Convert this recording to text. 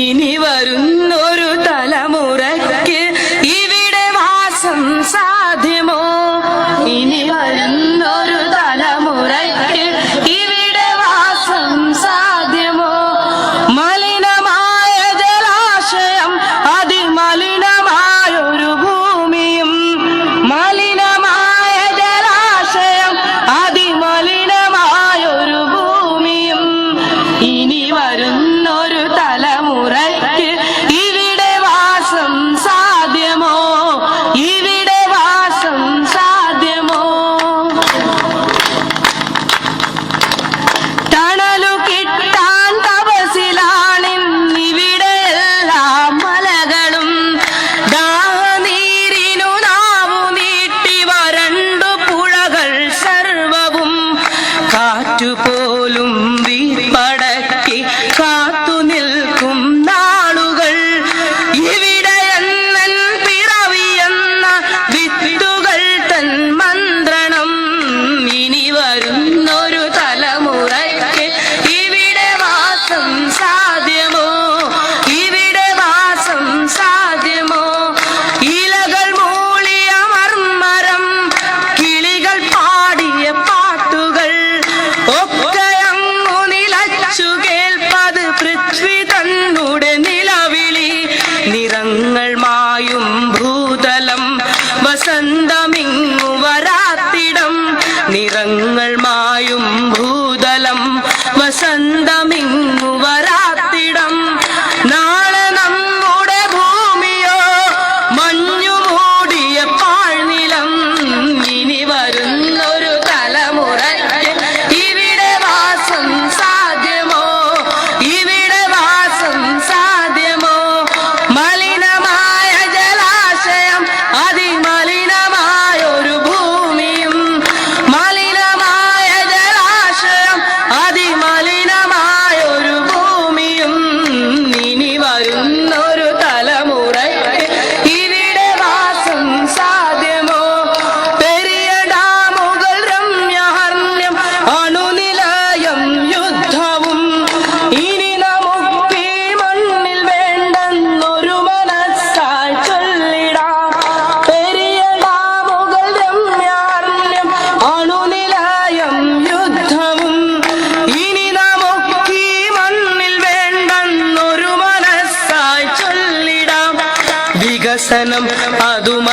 ഇനി വരുന്നൊരു തലമുറയ്ക്ക് ഇവിടെ വാസം സാധ്യമോ? ഇനി വരുന്നൊരു തലമുറയ്ക്ക് ഇവിടെ വാസം സാധ്യമോ? മലിനമായ ജലാശയം അതിമലിനമായൊരു ഭൂമിയും, മലിനമായ ജലാശയം അതിമലിനമായൊരു ഭൂമിയും. ഇനി വരുന്നൊരു തലമുറയ്ക്ക് ഇവിടെ വാസം സാധ്യമോ? ഇവിടെ വാസം സാധ്യമോ? തണലു കിട്ടാൻ തപസിലാണിന്നിവിടെ എല്ലാ മലകളും. ദാഹനീരിനു നാവു നീട്ടി വരണ്ടു പുഴകൾ സർവവും. കാറ്റുപോലും വീർപ്പടക്കി കാത്തു നിൽക്കും നാളുകൾ. ഇവിടെ എന്നൻ പിറവിയെന്ന വിത്തുകൾ തൻ മന്ത്രണം. ഇനി വരുന്നൊരു തലമുറയ്ക്ക് ഇവിടെ വാസം സാധ്യമോ? ഇവിടെ വാസം സാധ്യമോ? ഇലകൾ മൂളിയ മർമരം, കിളികൾ പാടിയ പാട്ടുകൾ ഒക്കെ അങ്ങു നിലച്ചു കേൾപ്പത് പൃഥ്വി തന്നുടെ നിലവിളി. നിറങ്ങൾ മായും ഭൂതലം വസന്തമിങ്ങു വരാത്തിടം. നിറങ്ങൾ മായും ഭൂതലം വസന്തമിങ്ങു വരാത്തിടം. നാളെ നമ്മുടെ ഭൂമിയോ മഞ്ഞു മൂടിയ പാഴ്നിലം. ഇനി വരുന്നൊരു തലമുറയ്ക്ക് ഇവിടെ വാസം സാധ്യമോ? ഇവിടെ വാസം സാധ്യമോ? മലിനമായ ജലാശയം അതിമലിനമായൊരു ഭൂമിയും, മലിനമായ ജലാശയം അതിമലിനമായൊരു ഭൂമിയും. ഇനി വരുന്നൊരു തലമുറയ്ക്ക് ഇവിടെ വാസം സാധ്യമോ? പെരിയ ഡാമുകൾ രമ്യഹർമ്മ്യം അണുനിലയം യുദ്ധവും. ഇനി നമുക്കീ മണ്ണിൽ വേണ്ടെന്നൊരു മനസ്സായി ചൊല്ലിടാം. പെരിയ ഡാമുകൾ രമ്യഹർമ്മ്യം അണുനിലയം യുദ്ധവും. ഇനി നമുക്കീ മണ്ണിൽ വേണ്ടെന്നൊരു മനസ്സായി ചൊല്ലിടാം. വികസനം അതുമ